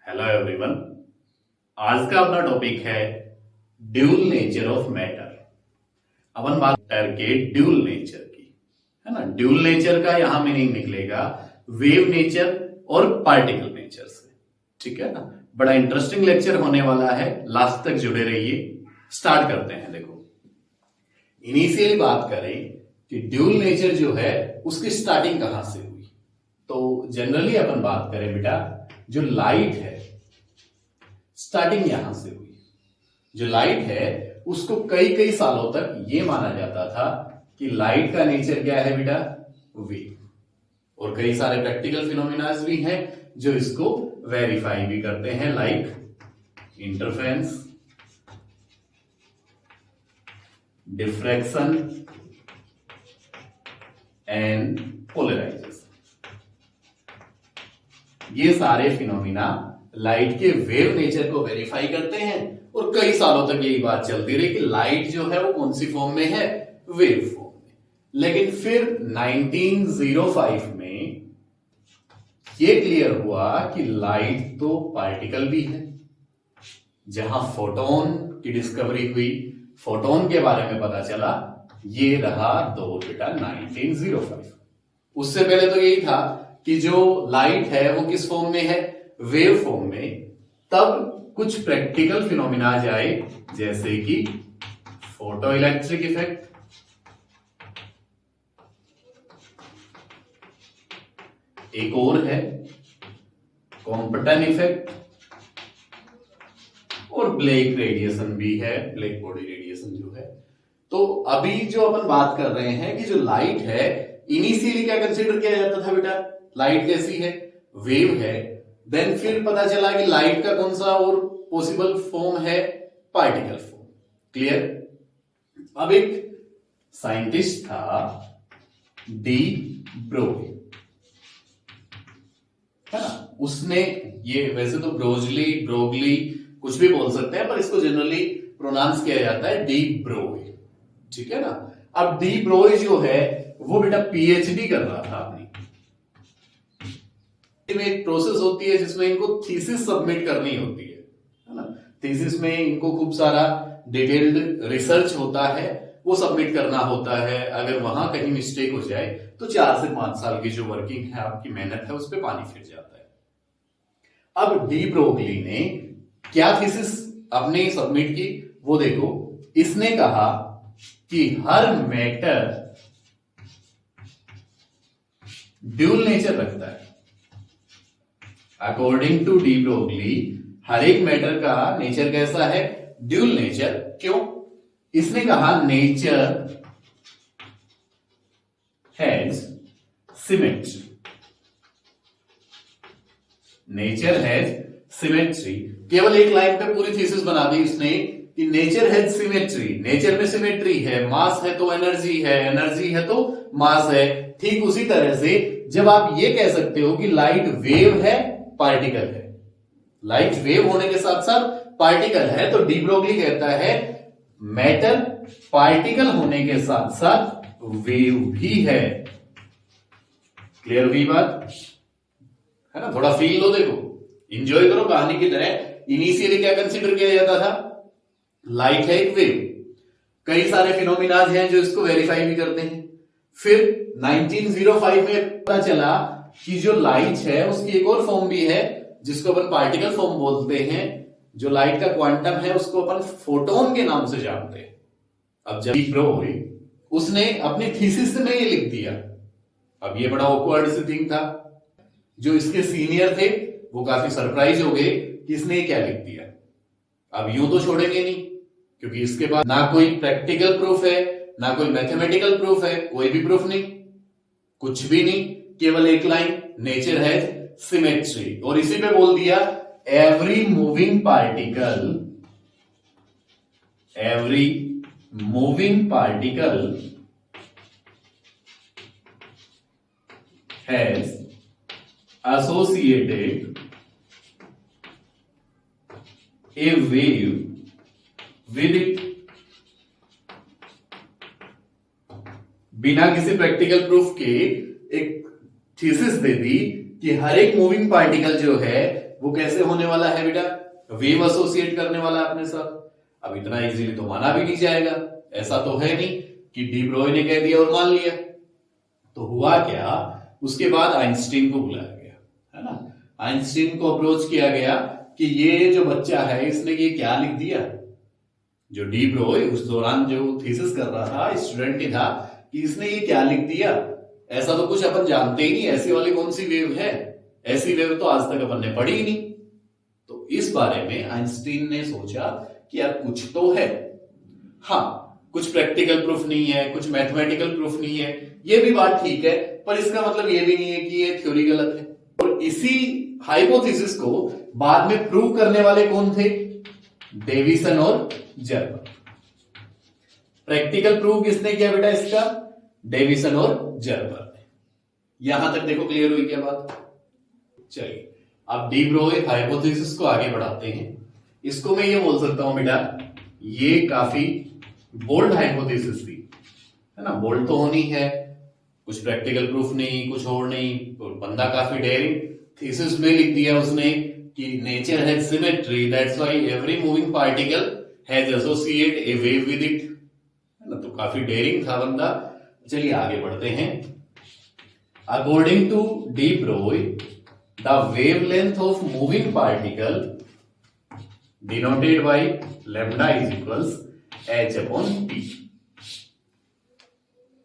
Hello everyone. आज का अपना टॉपिक है ड्यूल नेचर ऑफ मैटर। अपन बात करके ड्यूल नेचर की, है ना। ड्यूल नेचर का यहां मीनिंग निकलेगा वेव नेचर और पार्टिकल नेचर से, ठीक है ना। बड़ा इंटरेस्टिंग लेक्चर होने वाला है, लास्ट तक जुड़े रहिए। स्टार्ट करते हैं। देखो, इनिशियली बात करें कि ड्यूल नेचर जो है उसकी स्टार्टिंग कहां से हुई, तो जनरली अपन बात करें बेटा, जो लाइट है स्टार्टिंग यहां से हुई। जो लाइट है उसको कई कई सालों तक ये माना जाता था कि लाइट का नेचर क्या है बेटा, वेव। और कई सारे प्रैक्टिकल फिनोमिनाज भी हैं जो इसको वेरीफाई भी करते हैं, like interference, diffraction and polarization. ये सारे फिनोमिना लाइट के वेव नेचर को वेरीफाई करते हैं और कई सालों तक यही बात चलती रही कि लाइट जो है वो कौन सी फॉर्म में है, वेव फॉर्म में। लेकिन फिर 1905 में ये क्लियर हुआ कि लाइट तो पार्टिकल भी है। जहां फोटोन की डिस्कवरी हुई, फोटोन के बारे में पता चला, ये रहा दो बेटा 1905। उससे पहले तो यही था कि जो लाइट है वो किस फॉर्म में है, वेव फॉर्म में। तब कुछ प्रैक्टिकल फिनोमिना आए जैसे कि फोटो इलेक्ट्रिक इफेक्ट, एक और है कॉम्पटन इफेक्ट, और ब्लैक रेडिएशन भी है, ब्लैक बॉडी रेडिएशन जो है। तो अभी जो अपन बात कर रहे हैं कि जो लाइट है, इनिशियली क्या कंसीडर किया जाता था बेटा, लाइट कैसी है, वेव है। देन फिर पता चला कि लाइट का कौन सा और पॉसिबल फॉर्म है, पार्टिकल फॉर्म। क्लियर। अब एक साइंटिस्ट था डी ब्रोगली, है ना। उसने ये, वैसे तो ब्रोगली कुछ भी बोल सकते हैं, पर इसको जनरली प्रोनाउंस किया जाता है डी ब्रोगे, ठीक है ना। अब डी ब्रोगे जो है वो बेटा पीएचडी कर रहा था अपनी। में एक प्रोसेस होती है जिसमें इनको थीसिस सबमिट करनी होती है ना। थीसिस में इनको खूब सारा डिटेल्ड रिसर्च होता है, वो सबमिट करना होता है। अगर वहां कहीं मिस्टेक हो जाए तो 4 से 5 साल की जो वर्किंग है, आपकी मेहनत है, उस पर पानी फिर जाता है। अब डी ब्रोगली ने क्या थीसिस अपने सबमिट की, वो देखो। इसने कहा कि हर मैटर ड्यूल नेचर रखता है। अकॉर्डिंग टू डी ब्रोगली, हर एक मैटर का नेचर कैसा है, ड्यूल नेचर। क्यों? इसने कहा nature has symmetry. Nature has symmetry. केवल एक लाइन पे पूरी थीसिस बना दी इसने कि नेचर हैज सिमेट्री। नेचर में सिमेट्री है, मास है तो एनर्जी है, एनर्जी है तो मास है। ठीक उसी तरह से जब आप ये कह सकते हो कि लाइट वेव है, पार्टिकल है, लाइट वेव होने के साथ साथ पार्टिकल है, तो डी ब्रोगली कहता है मैटर पार्टिकल होने के साथ साथ वेव भी है। क्लियर हुई बात, है ना। थोड़ा फील लो, देखो, एंजॉय करो कहानी की तरह। इनिशियली क्या कंसीडर किया जाता था, लाइट है एक वेव। कई सारे फिनोमिनाज हैं जो इसको वेरीफाई भी करते हैं। फिर 1905 में पता चला कि जो लाइट है उसकी एक और फॉर्म भी है जिसको अपन पार्टिकल फॉर्म बोलते हैं। जो लाइट का क्वांटम है उसको अपन फोटोन के नाम से जानते हैं। अब जब ब्रोगली उसने अपनी थीसिस में ये लिख दिया, अब ये बड़ा ऑकवर्ड सी थिंग था। जो इसके सीनियर थे वो काफी सरप्राइज हो गए कि इसने क्या लिख दिया। अब यूं तो छोड़ेंगे नहीं, क्योंकि इसके बाद ना कोई प्रैक्टिकल प्रूफ है, ना कोई मैथमेटिकल प्रूफ है, कोई भी प्रूफ नहीं, कुछ भी नहीं, केवल एक लाइन, नेचर हैज सिमेट्री। और इसी पे बोल दिया every moving particle has associated a wave with it। बिना किसी प्रैक्टिकल प्रूफ के एक थीसिस दे दी कि हर एक मूविंग पार्टिकल जो है वो कैसे होने वाला है बेटा, वेव एसोसिएट करने वाला है अपने साथ। अब इतना इजीली तो माना भी नहीं जाएगा, ऐसा तो है नहीं कि डी ब्रोई ने कह दिया और मान लिया। तो हुआ क्या, उसके बाद आइंस्टीन को बुलाया गया, है ना। आइंस्टीन को अप्रोच किया गया कि ये जो बच्चा है इसने ये क्या लिख दिया। जो डी ब्रोई उस दौरान जो थीसिस कर रहा था, स्टूडेंट ही था, कि इसने ये क्या लिख दिया, ऐसा तो कुछ अपन जानते ही नहीं, ऐसी वाली कौन सी वेव है, ऐसी वेव तो आज तक अपन ने पढ़ी ही नहीं। तो इस बारे में आइंस्टीन ने सोचा कि यार कुछ तो है, हाँ कुछ प्रैक्टिकल प्रूफ नहीं है, कुछ मैथमेटिकल प्रूफ नहीं है, ये भी बात ठीक है, पर इसका मतलब ये भी नहीं है कि ये थ्योरी गलत है। और इसी हाइपोथेसिस को बाद में प्रूव करने वाले कौन थे, डेविसन और जर्मर। प्रैक्टिकल प्रूव किसने किया बेटा इसका, डेविसन और जर्मर ने। यहां तक देखो क्लियर हुई क्या बात। चलिए अब डी ब्रोई हाइपोथेसिस को आगे बढ़ाते हैं। इसको मैं ये बोल सकता हूं बेटा, ये काफी बोल्ड हाइपोथेसिस थी, है ना। बोल्ड तो होनी है, कुछ प्रैक्टिकल प्रूफ नहीं, कुछ और नहीं, तो बंदा काफी डेयरिंग थीसिस में लिख दिया उसने कि nature has symmetry, that's why every moving particle has associate A wave with it, है ना। तो काफी डेयरिंग था बंदा। चलिए आगे बढ़ते हैं। According to de Broglie, the wavelength of moving particle denoted by lambda is equals h upon p।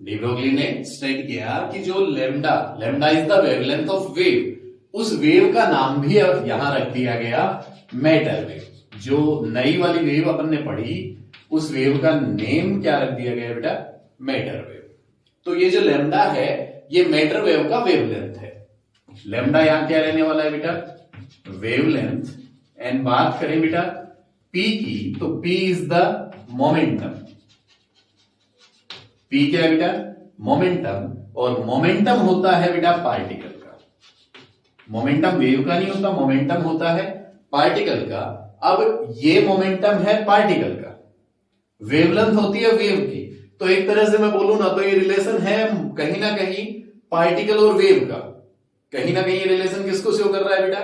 De Broglie ने स्टेट किया कि जो लैम्डा is the wavelength of wave, उस वेव का नाम भी अब यहां रख दिया गया मैटर वेव। जो नई वाली वेव अपन ने पढ़ी, उस वेव का नेम क्या रख दिया गया बेटा, मैटर वेव। तो ये जो लैम्डा है ये मैटर वेव का वेवलेंथ है। लैम्डा यहां क्या रहने वाला है बेटा, वेवलेंथ। एंड बात करें बेटा p की, तो p is the momentum. p क्या है बेटा, मोमेंटम। और मोमेंटम होता है बेटा पार्टिकल का। मोमेंटम वेव का नहीं होता, मोमेंटम होता है पार्टिकल का। अब ये मोमेंटम है पार्टिकल का, वेवलेंथ होती है वेव की। तो एक तरह से मैं बोलूं ना, तो ये रिलेशन है कहीं ना कहीं पार्टिकल और वेव का। कहीं ना कहीं ये रिलेशन किसको शो कर रहा है बेटा,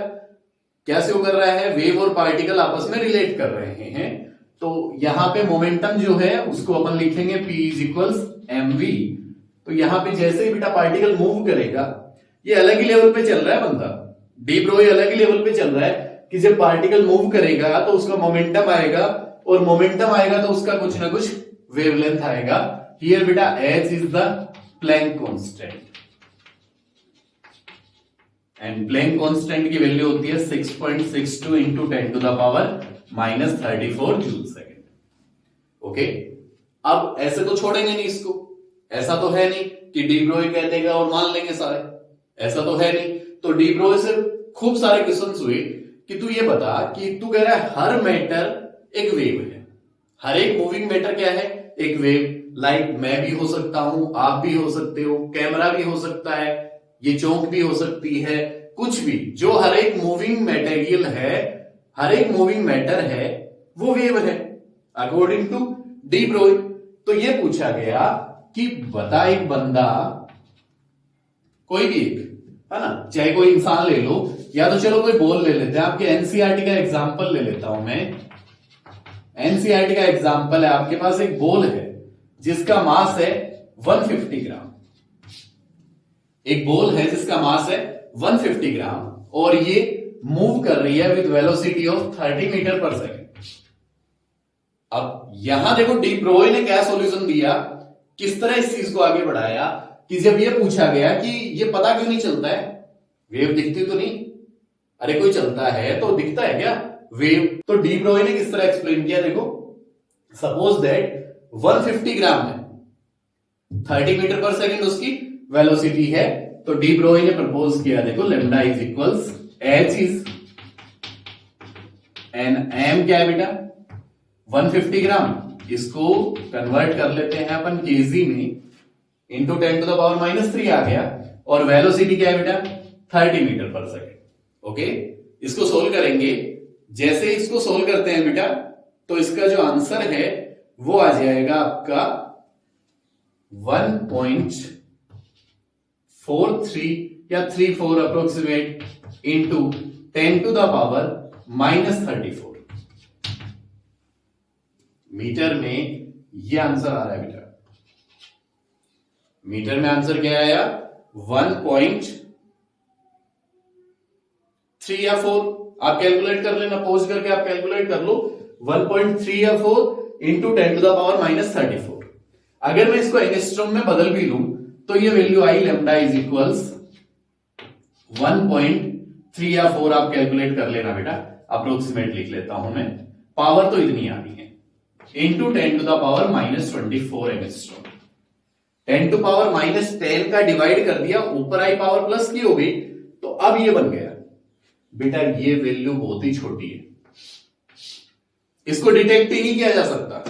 क्या शो कर रहा है, वेव और पार्टिकल आपस में रिलेट कर रहे हैं। तो यहां पे मोमेंटम जो है उसको अपन लिखेंगे p इज इक्वल्स mv। तो यहां पे जैसे ही बेटा पार्टिकल मूव करेगा, ये अलग ही लेवल पे चल रहा है बंदा, डी ब्रोई अलग ही लेवल पे चल रहा है कि जब पार्टिकल मूव करेगा तो उसका मोमेंटम आएगा, और मोमेंटम आएगा तो उसका कुछ ना कुछ वेवलेंथ आएगा। हियर बेटा h is the Planck constant, and Planck constant की वैल्यू होती है 6.62 into 10 to the power -34 joule second. Okay, अब ऐसे तो छोड़ेंगे नहीं इसको, ऐसा तो है नहीं कि डी ब्रोई कह देगा और मान लेंगे सारे, ऐसा तो है नहीं। तो डी ब्रोई से खूब सारे क्वेश्चंस हुए कि तू ये बता कि तू कह रहा है हर मैटर एक वेव है, हर एक मूविंग मैटर क्या है, एक वेव। लाइक मैं भी हो सकता हूं, आप भी हो सकते हो, कैमरा भी हो सकता है, ये चौक भी हो सकती है, कुछ भी जो हर एक मूविंग मटेरियल है, हर एक मूविंग मैटर है, वो वेव है अकॉर्डिंग टू डी ब्रोई। तो ये पूछा गया कि बता एक बंदा, कोई भी एक, है ना, चाहे कोई इंसान ले लो, या तो चलो कोई बॉल ले लेते हैं। आपके एनसीईआरटी का एग्जांपल ले लेता हूं मैं। एनसीईआरटी का एग्जांपल है, आपके पास एक बॉल है जिसका मास है 150 ग्राम। एक बॉल है जिसका मास है 150 ग्राम और ये मूव कर रही है विद वेलोसिटी ऑफ 30 मीटर पर सेकेंड। अब यहां देखो डी ब्रोई ने क्या सॉल्यूशन दिया, किस तरह इस चीज को आगे बढ़ाया कि जब ये पूछा गया कि ये पता क्यों नहीं चलता है, वेव दिखती तो नहीं, अरे कोई चलता है तो दिखता है क्या वेव। तो डी ब्रोई ने किस तरह एक्सप्लेन किया, देखो सपोज दैट 150 ग्राम है, 30 मीटर पर सेकेंड उसकी वेलोसिटी है। तो डी ब्रोई ने प्रपोज किया, देखो lambda is equals h is an m क्या है बेटा 150 ग्राम, इसको कन्वर्ट कर लेते हैं अपन केजी में, इंटू 10 टू द पावर -3 आ गया, और वेलोसिटी क्या है बेटा 30 मीटर पर सेकेंड। ओके, इसको सोल्व करेंगे। जैसे इसको सोल्व करते हैं बेटा, तो इसका जो आंसर है वो आ जाएगा आपका 1.43 या 34 approximate into 10 to the power -34 metre में ये आंसर आ रहा है बेटा। मीटर में आंसर क्या आया? 1.3 या 4। आप कैलकुलेट कर लेना, पॉज करके आप कैलकुलेट कर लो। 1.3 या 4 इंटू 10 टू द पावर -34। अगर मैं इसको एंगस्ट्रॉम में बदल भी लूं तो ये value I lambda is equals 1.3 या 4। आप कैलकुलेट कर लेना बेटा, अप्रोक्सीमेट लिख लेता हूं मैं। पावर तो इतनी आनी है into 10 to the power -24 angstrom. 10 to power -10 का डिवाइड कर दिया, ऊपर आई पावर प्लस की हो गई, तो अब ये बन गया बेटा। ये वैल्यू बहुत ही छोटी है, इसको डिटेक्ट ही नहीं किया जा सकता।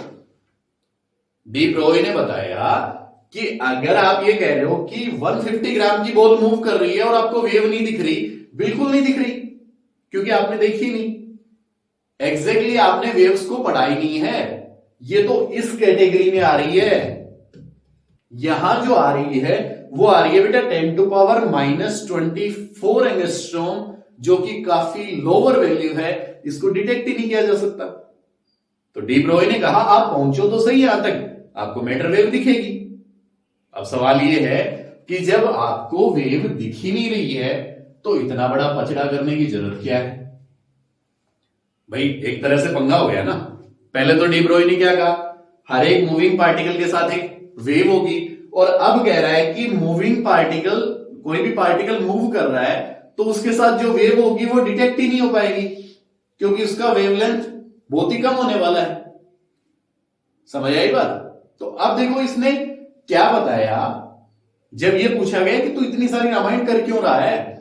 डी ब्रोई ने बताया कि अगर आप ये कह रहे हो कि 150 ग्राम की बॉल मूव कर रही है और आपको वेव नहीं दिख रही, बिल्कुल नहीं दिख रही, क्योंकि आपने देखी नहीं। एग्जैक्टली आपने वेव्स को पढ़ा ही नहीं है। ये तो इस कैटेगरी में आ रही है। यहां जो आ रही है वो आ रही है बेटा 10 टू पावर -24 एंगस्ट्रॉम, जो कि काफी लोअर वैल्यू है। इसको डिटेक्ट ही नहीं किया जा सकता। तो डी ब्रोई ने कहा आप पहुंचो तो सही यहां तक, आपको मैटर वेव दिखेगी। अब सवाल यह है कि जब आपको वेव दिख ही नहीं रही है तो इतना बड़ा पचड़ा करने की जरूरत क्या है? भाई एक तरह से पंगा हो गया ना। पहले तो डी ब्रोई ने क्या कहा, हर एक मूविंग पार्टिकल के साथ एक वेव होगी, और अब कह रहा है कि मूविंग पार्टिकल, कोई भी पार्टिकल मूव कर रहा है तो उसके साथ जो वेव होगी वो डिटेक्ट ही नहीं हो पाएगी, क्योंकि उसका वेवलेंथ बहुत ही कम होने वाला है। समझ आई बात? तो अब देखो इसने क्या बताया। जब ये पूछा गया कि तू इतनी सारी रामायण कर क्यों रहा है,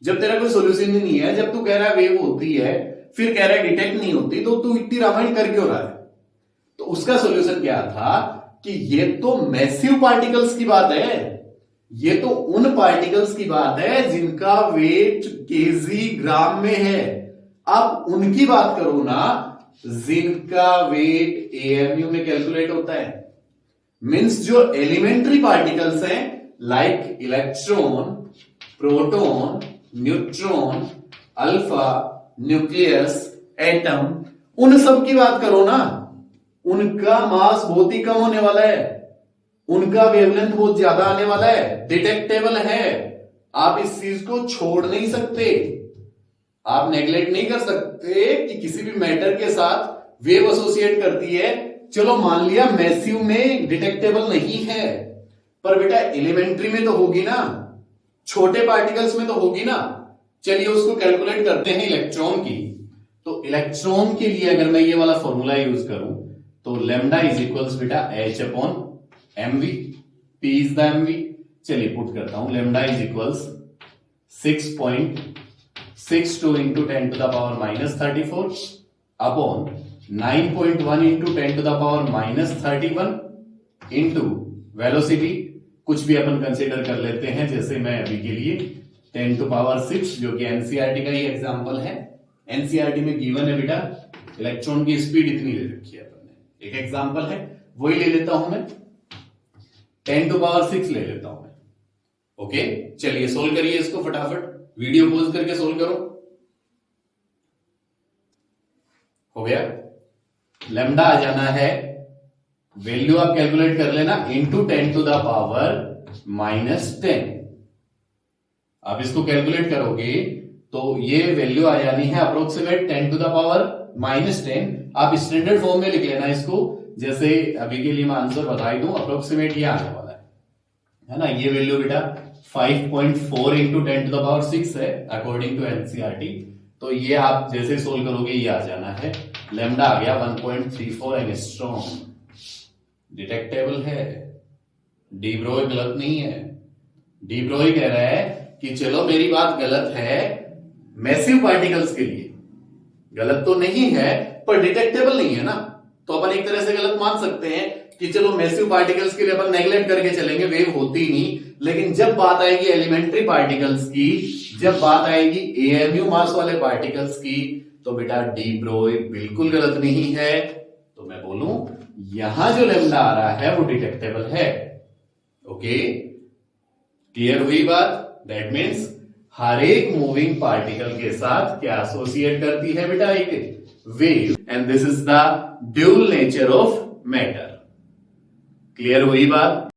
जब तेरा कोई सोल्यूशन ही नहीं है, जब तू कह रहा है वेव होती है, फिर कह रहा है डिटेक्ट नहीं होती, तो तू इतनी रामायण कर क्यों रहा है? तो उसका सोल्यूशन क्या था कि ये तो मैसिव पार्टिकल्स की बात है। ये तो उन पार्टिकल्स की बात है जिनका वेट केजी ग्राम में है। आप उनकी बात करो ना जिनका वेट एएमयू में कैलकुलेट होता है। मींस जो एलिमेंट्री पार्टिकल्स हैं, like electron, proton, neutron, alpha, nucleus, atom, उन सब की बात करो ना। उनका मास बहुत ही कम होने वाला है, उनका वेवलेंथ बहुत ज्यादा आने वाला है, डिटेक्टेबल है। आप इस चीज को छोड़ नहीं सकते, आप नेग्लेक्ट नहीं कर सकते कि किसी भी मैटर के साथ वेव एसोसिएट करती है। चलो मान लिया मैसिव में डिटेक्टेबल नहीं है, पर बेटा एलिमेंट्री में तो होगी ना, छोटे पार्टिकल्स में तो होगी ना। चलिए उसको कैलकुलेट करते हैं इलेक्ट्रॉन की। तो इलेक्ट्रॉन के लिए अगर मैं ये वाला फॉर्मूला यूज करूं तो लैम्डा इज इक्वल्स बेटा H upon mv, P is the mv। चलिए पुट करता हूं, lambda is equals 6.62 into 10 to the power -34 upon 9.1 into 10 to the power -31 into velocity, कुछ भी अपन कंसीडर कर लेते हैं, जैसे मैं अभी के लिए 10 टू पावर 6, जो कि एनसीईआरटी का ही एग्जांपल है। एनसीईआरटी में गिवन है बेटा इलेक्ट्रॉन की स्पीड इतनी दे रखी है, अपन ने एक एग्जांपल है वही ले लेता हूं मैं, 10 टू पावर 6 ले लेता हूं मैं। ओके चलिए सोल्व करिए इसको फटाफट, वीडियो पॉज करके सोल्व करो। हो गया, लैम्डा आ जाना है, वैल्यू आप कैलकुलेट कर लेना, इंटू 10 टू द पावर -10। आप इसको कैलकुलेट करोगे तो ये वैल्यू आ जानी है अप्रोक्सीमेट 10 टू द पावर -10। आप स्टैंडर्ड फॉर्म में लिख लेना इसको, जैसे अभी के लिए मैं आंसर बता ही दूं, अप्रोक्सीमेट ये आने वाला है ना। ये वैल्यू बेटा 5.4 इंटू 10 टू द पावर 6 है अकॉर्डिंग टू एनसीईआरटी। तो ये आप जैसे सोल्व करोगे ये आ जाना है, लैम्डा आ गया 1.34 एंगस्ट्रॉम, डिटेक्टेबल है। डी ब्रोई गलत नहीं है। डी ब्रोई कह रहा है कि चलो मेरी बात गलत है मैसिव पार्टिकल्स के लिए, गलत तो नहीं है पर डिटेक्टेबल नहीं है ना। तो अपन एक तरह से गलत मान सकते हैं कि चलो मैसिव पार्टिकल्स के लिए अपन नेग्लेक्ट करके चलेंगे, वेव होती नहीं। लेकिन जब बात आएगी एलिमेंट्री पार्टिकल्स की, जब बात आएगी एएमयू मास वाले पार्टिकल्स की, तो बेटा डी ब्रोई बिल्कुल गलत नहीं है। तो मैं बोलूं यहां जो लैम्डा आ रहा है वो डिटेक्टेबल है। ओके क्लियर हुई बात? दैट मीन्स हर एक मूविंग पार्टिकल के साथ क्या एसोसिएट करती है बेटा? एक wave. And this is the dual nature of matter. Clear हुई बात?